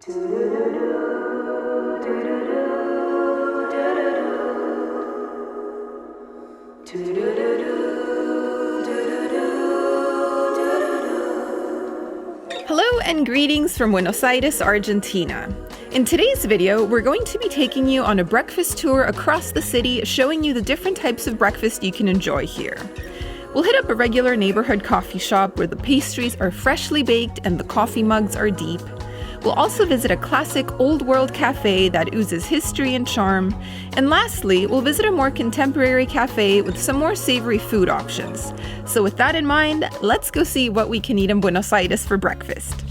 Hello and greetings from Buenos Aires, Argentina. In today's video, we're going to be taking you on a breakfast tour across the city, showing you the different types of breakfast you can enjoy here. We'll hit up a regular neighborhood coffee shop where the pastries are freshly baked and the coffee mugs are deep. We'll also visit a classic old world cafe that oozes history and charm. And lastly, we'll visit a more contemporary cafe with some more savory food options. So with that in mind, let's go see what we can eat in Buenos Aires for breakfast.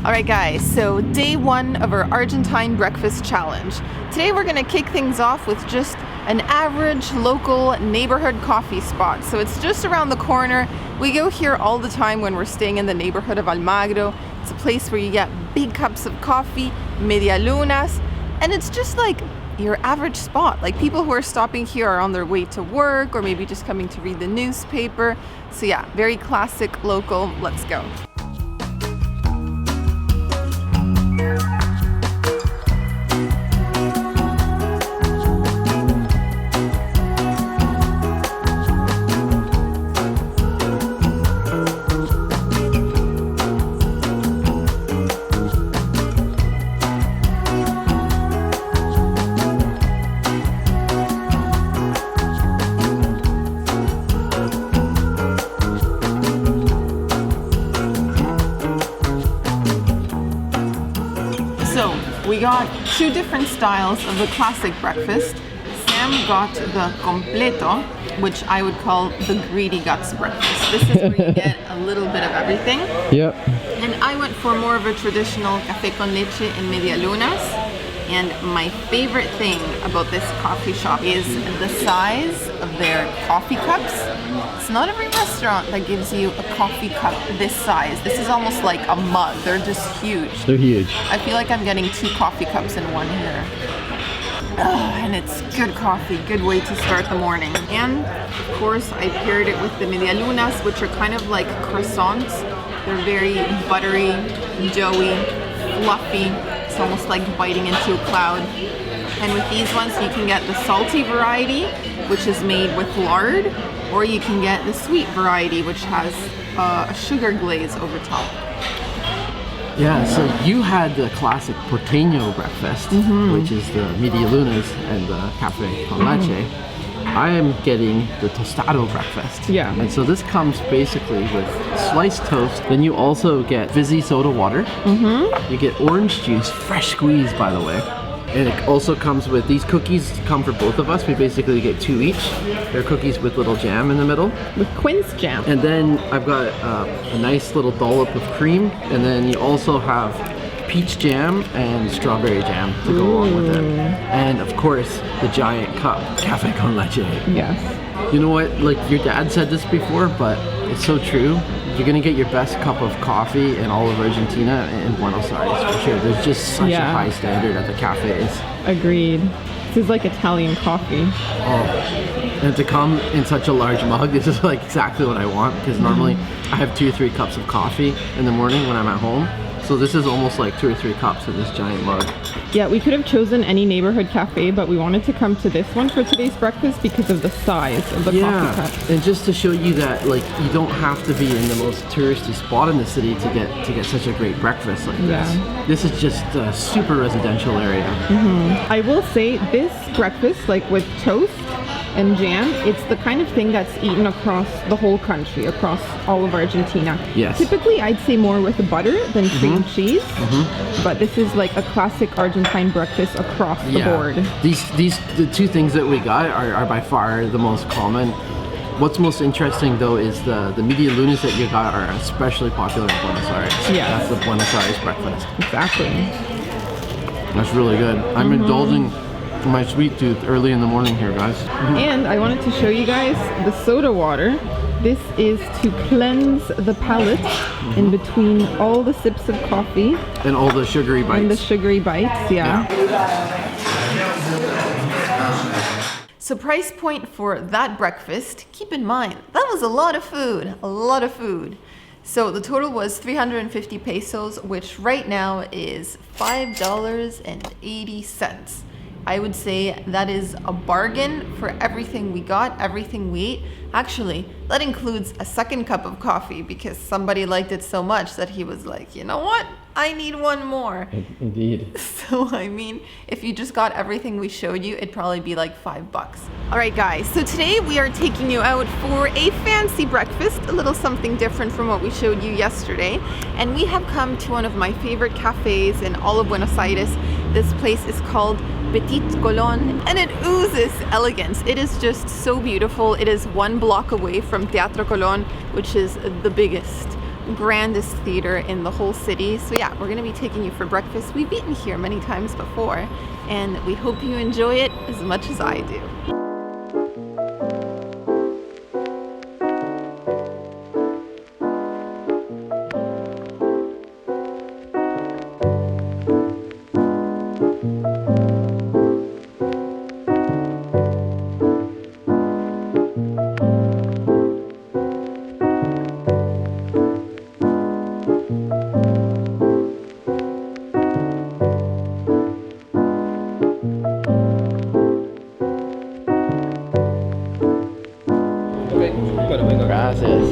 All right, guys, so day one of our Argentine breakfast challenge. Today we're gonna kick things off with just an average local neighborhood coffee spot. So it's just around the corner. We go here all the time when we're staying in the neighborhood of Almagro. It's a place where you get big cups of coffee, Medialunas, and it's just like your average spot. Like people who are stopping here are on their way to work or maybe just coming to read the newspaper. So yeah, very classic, local. Let's go. So we got two different styles of the classic breakfast. Sam got the completo, which I would call the greedy guts breakfast. This is where you get a little bit of everything. Yep. And I went for more of a traditional café con leche in Medialunas. And my favorite thing about this coffee shop is the size of their coffee cups. It's not every restaurant that gives you a coffee cup this size. This is almost like a mug. They're just huge. They're huge. I feel like I'm getting two coffee cups in one here. And it's good coffee, good way to start the morning. And of course, I paired it with the Medialunas, which are kind of like croissants. They're very buttery, doughy, fluffy. It's almost like biting into a cloud. And with these ones, you can get the salty variety, which is made with lard, or you can get the sweet variety, which has a sugar glaze over top. Yeah, so you had the classic porteño breakfast, which is the Medialunas and the Café con leche. I am getting the tostado breakfast. Yeah. And so this comes basically with sliced toast. Then you also get fizzy soda water. You get orange juice, fresh squeezed, by the way. And it also comes with, these cookies come for both of us. We basically get two each. They're cookies with little jam in the middle. With quince jam. And then I've got a nice little dollop of cream. And then you also have peach jam and strawberry jam to go along with it. And of course, the giant cup, Café con leche. Yes. You know what, like your dad said this before, but it's so true. You're gonna get your best cup of coffee in all of Argentina in Buenos Aires for sure. There's just such a high standard at the cafes. Agreed. This is like Italian coffee. Oh, and to come in such a large mug, this is like exactly what I want, because normally I have 2 or 3 cups of coffee in the morning when I'm at home. So this is almost like 2 or 3 cups in this giant mug. Yeah, we could have chosen any neighborhood cafe, but we wanted to come to this one for today's breakfast because of the size of the coffee cup. And just to show you that, like, you don't have to be in the most touristy spot in the city to get such a great breakfast like this. Yeah. This is just a super residential area. I will say this breakfast, like with toast and jam, it's the kind of thing that's eaten across the whole country, across all of Argentina. Yes. Typically, I'd say more with butter than cream cheese, but this is like a classic Argentine breakfast across the board. The two things that we got are by far the most common. What's most interesting though is the Medialunas that you got are especially popular in Buenos Aires. Yeah. That's the Buenos Aires breakfast. Exactly. That's really good. I'm indulging my sweet tooth early in the morning here, guys. And I wanted to show you guys the soda water. This is to cleanse the palate in between all the sips of coffee. And all the sugary bites. And the sugary bites, yeah. So price point for that breakfast, keep in mind, that was a lot of food, So the total was 350 pesos, which right now is $5.80. I would say that is a bargain for everything we got, everything we ate. Actually, that includes a second cup of coffee because somebody liked it so much that he was like, you know what? I need one more. Indeed. So, I mean, if you just got everything we showed you, it'd probably be like $5. All right, guys, so today we are taking you out for a fancy breakfast, a little something different from what we showed you yesterday. And we have come to one of my favorite cafes in all of Buenos Aires. This place is called Petit Colón, and it oozes elegance. It is just so beautiful. It is 1 block away from Teatro Colón, which is the biggest, grandest theater in the whole city. So yeah, we're gonna be taking you for breakfast. We've eaten here many times before, and we hope you enjoy it as much as I do. Gracias.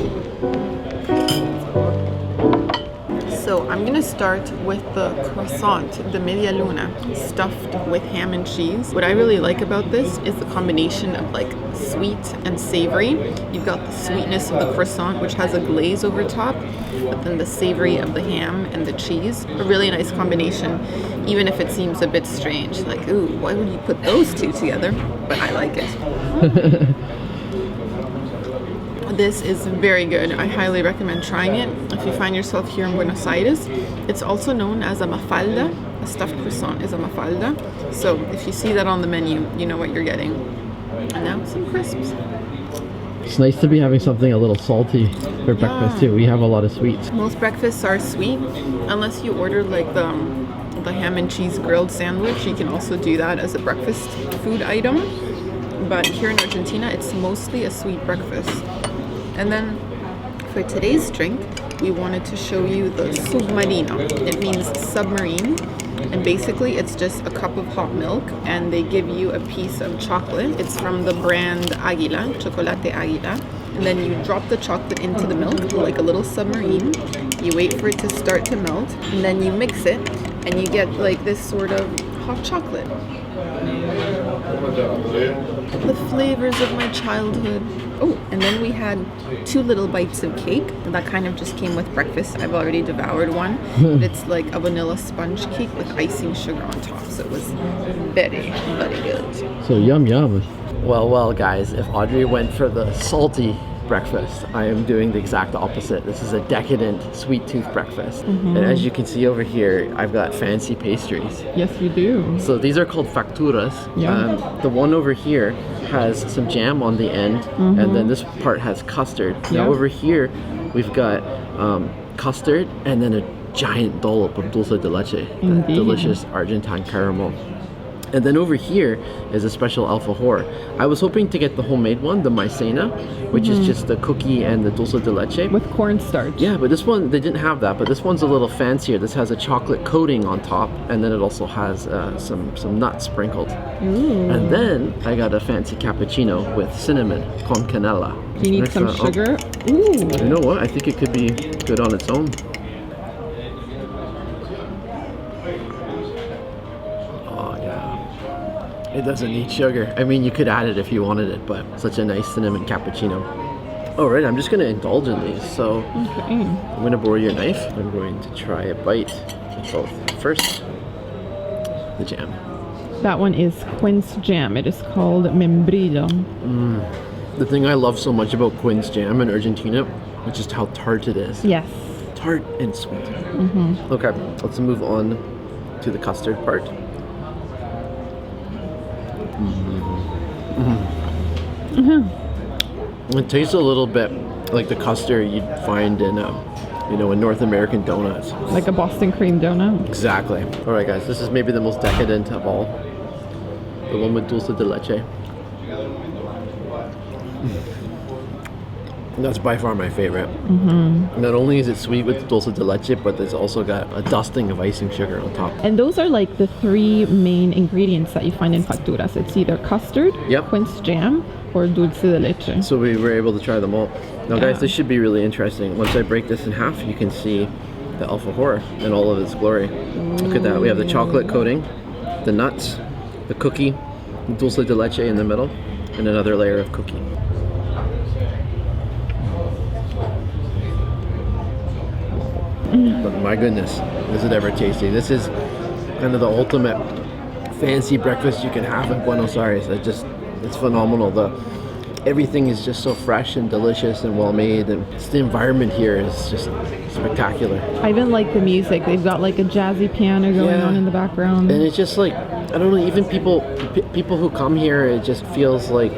So I'm gonna start with the croissant, the Medialuna, stuffed with ham and cheese. What I really like about this is the combination of like sweet and savory. You've got the sweetness of the croissant, which has a glaze over top, but then the savory of the ham and the cheese. A really nice combination, even if it seems a bit strange. Like, ooh, why would you put those two together? But I like it. This is very good. I highly recommend trying it if you find yourself here in Buenos Aires. It's also known as a Mafalda. A stuffed croissant is a Mafalda. So if you see that on the menu, you know what you're getting. And now some crisps. It's nice to be having something a little salty for breakfast too. We have a lot of sweets. Most breakfasts are sweet, unless you order like the ham and cheese grilled sandwich. You can also do that as a breakfast food item. But here in Argentina, it's mostly a sweet breakfast. And then for today's drink, we wanted to show you the Submarino. It means submarine. And basically it's just a cup of hot milk and they give you a piece of chocolate. It's from the brand Águila, Chocolate Águila. And then you drop the chocolate into the milk like a little submarine. You wait for it to start to melt and then you mix it and you get like this sort of hot chocolate. The flavors of my childhood. Oh, and then we had 2 little bites of cake. That kind of just came with breakfast. I've already devoured one. It's like a vanilla sponge cake with icing sugar on top. So it was very, very good. So yum yum. Well guys, if Audrey went for the salty breakfast, I am doing the exact opposite. This is a decadent sweet tooth breakfast. And as you can see over here, I've got fancy pastries. Yes, you do. So these are called Facturas. Yeah. The one over here has some jam on the end, and then this part has custard. Now over here, we've got custard and then a giant dollop of dulce de leche, the delicious Argentine caramel. And then over here is a special alfajor. I was hoping to get the homemade one, the maicena, which is just the cookie and the dulce de leche. With cornstarch. Yeah, but this one, they didn't have that, but this one's a little fancier. This has a chocolate coating on top, and then it also has some nuts sprinkled. Ooh. And then I got a fancy cappuccino with cinnamon con canela. Do you need some sugar? Ooh. You know what? I think it could be good on its own. It doesn't need sugar. I mean, you could add it if you wanted it, but such a nice cinnamon cappuccino. All right, I'm just gonna indulge in these. So I'm gonna borrow your knife. I'm going to try a bite of both. First, the jam. That one is quince jam. It is called membrillo. The thing I love so much about quince jam in Argentina is just how tart it is. Yes. Tart and sweet. Okay, let's move on to the custard part. It tastes a little bit like the custard you'd find in, in North American donuts. Like a Boston cream donut. Exactly. All right, guys, this is maybe the most decadent of all. The one with dulce de leche. That's by far my favorite. Not only is it sweet with the dulce de leche, but it's also got a dusting of icing sugar on top. And those are like the 3 main ingredients that you find in Facturas. It's either custard, quince jam, or dulce de leche. So we were able to try them all. Now guys, this should be really interesting. Once I break this in half, you can see the alfajor in all of its glory. Look at that. We have the chocolate coating, the nuts, the cookie, the dulce de leche in the middle, and another layer of cookie. But my goodness, is it ever tasty. This is kind of the ultimate fancy breakfast you can have in Buenos Aires. It's phenomenal. Everything is just so fresh and delicious and well made, and just the environment here is just spectacular. I even like the music. They've got like a jazzy piano going on in the background. And it's just like, I don't know, even people who come here, it just feels like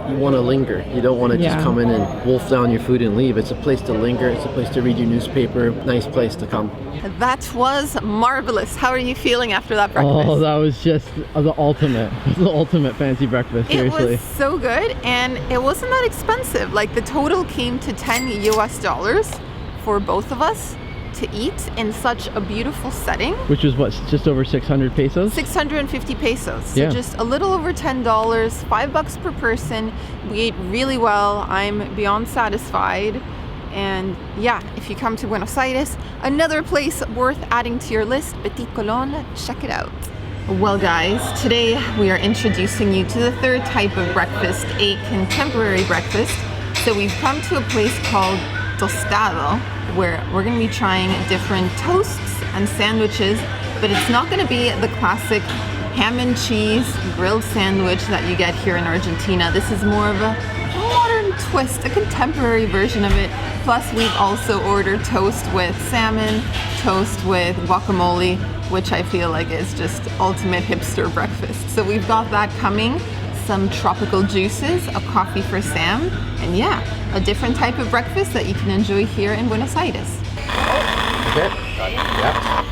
you want to linger. You don't want to just come in and wolf down your food and leave. It's a place to linger. It's a place to read your newspaper. Nice place to come. That was marvelous. How are you feeling after that breakfast? Oh, that was just the ultimate fancy breakfast, seriously. It was so good, and it wasn't that expensive. Like, the total came to $10 US for both of us to eat in such a beautiful setting. Which was what, just over 600 pesos? 650 pesos. So just a little over $10, $5 per person. We ate really well. I'm beyond satisfied. And yeah, if you come to Buenos Aires, another place worth adding to your list, Petit Colón, check it out. Well guys, today we are introducing you to the 3rd type of breakfast, a contemporary breakfast. So we've come to a place called Tostado, where we're going to be trying different toasts and sandwiches, but it's not going to be the classic ham and cheese grilled sandwich that you get here in Argentina. This is more of a modern twist, a contemporary version of it. Plus, we've also ordered toast with salmon, toast with guacamole, which I feel like is just ultimate hipster breakfast. So we've got that coming, some tropical juices, a coffee for Sam, and yeah, a different type of breakfast that you can enjoy here in Buenos Aires. Okay. Yeah.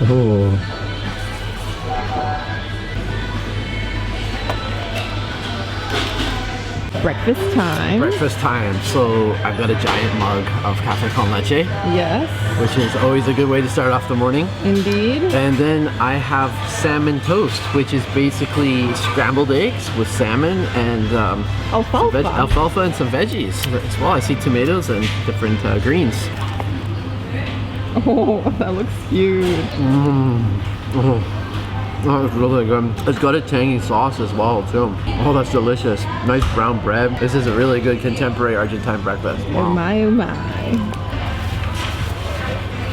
Oh. Breakfast time. Breakfast time. So I've got a giant mug of Café con leche. Yes. Which is always a good way to start off the morning. Indeed. And then I have salmon toast, which is basically scrambled eggs with salmon and alfalfa and some veggies as well. I see tomatoes and different greens. Oh, that looks huge. Oh, it's really good. It's got a tangy sauce as well, too. Oh, that's delicious. Nice brown bread. This is a really good contemporary Argentine breakfast. Wow. Oh my, oh my.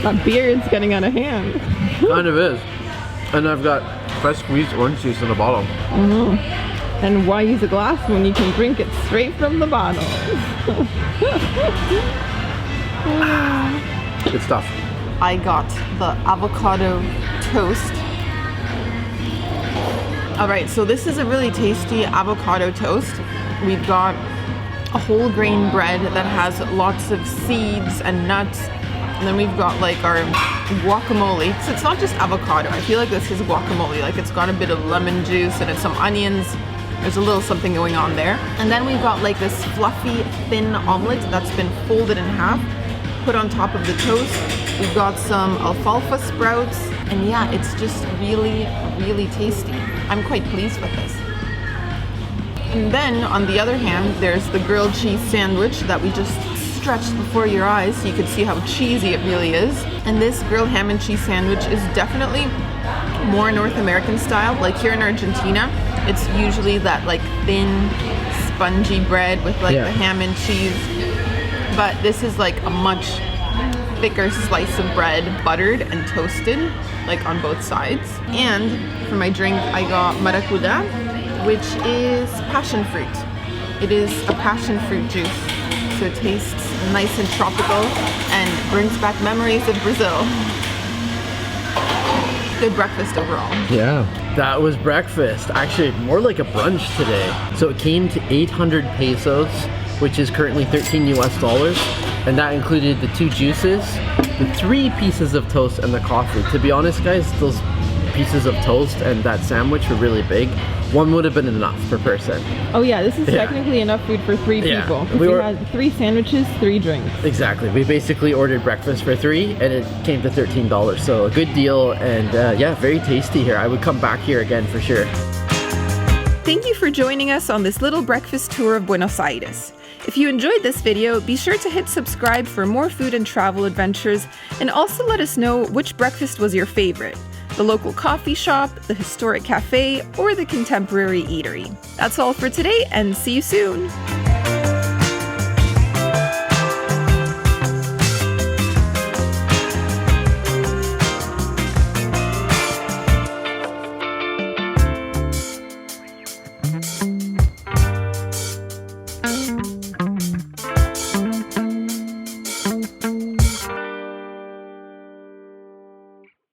That beard's getting out of hand. Kind of is. And I've got fresh squeezed orange juice in a bottle. And why use a glass when you can drink it straight from the bottle? Good stuff. I got the avocado toast. All right, so this is a really tasty avocado toast. We've got a whole grain bread that has lots of seeds and nuts. And then we've got like our guacamole. So it's not just avocado. I feel like this is guacamole. Like it's got a bit of lemon juice and it's some onions. There's a little something going on there. And then we've got like this fluffy, thin omelet that's been folded in half, put on top of the toast. We've got some alfalfa sprouts. And yeah, it's just really, really tasty. I'm quite pleased with this. And then on the other hand, there's the grilled cheese sandwich that we just stretched before your eyes so you could see how cheesy it really is. And this grilled ham and cheese sandwich is definitely more North American style. Like here in Argentina, it's usually that like thin, spongy bread with like the ham and cheese. But this is like a much thicker slice of bread, buttered and toasted, like on both sides. And for my drink, I got maracuja, which is passion fruit. It is a passion fruit juice. So it tastes nice and tropical and brings back memories of Brazil. Good breakfast overall. Yeah, that was breakfast. Actually, more like a brunch today. So it came to 800 pesos, which is currently $13 US. And that included the 2 juices, the 3 pieces of toast, and the coffee. To be honest, guys, those pieces of toast and that sandwich were really big. one would have been enough per person. Oh yeah, this is technically enough food for 3 Yeah. people. We had 3 sandwiches, 3 drinks. Exactly. We basically ordered breakfast for 3 and it came to $13. So a good deal, and yeah, very tasty here. I would come back here again for sure. Thank you for joining us on this little breakfast tour of Buenos Aires. If you enjoyed this video, be sure to hit subscribe for more food and travel adventures, and also let us know which breakfast was your favorite: the local coffee shop, the historic cafe, or the contemporary eatery. That's all for today, and see you soon!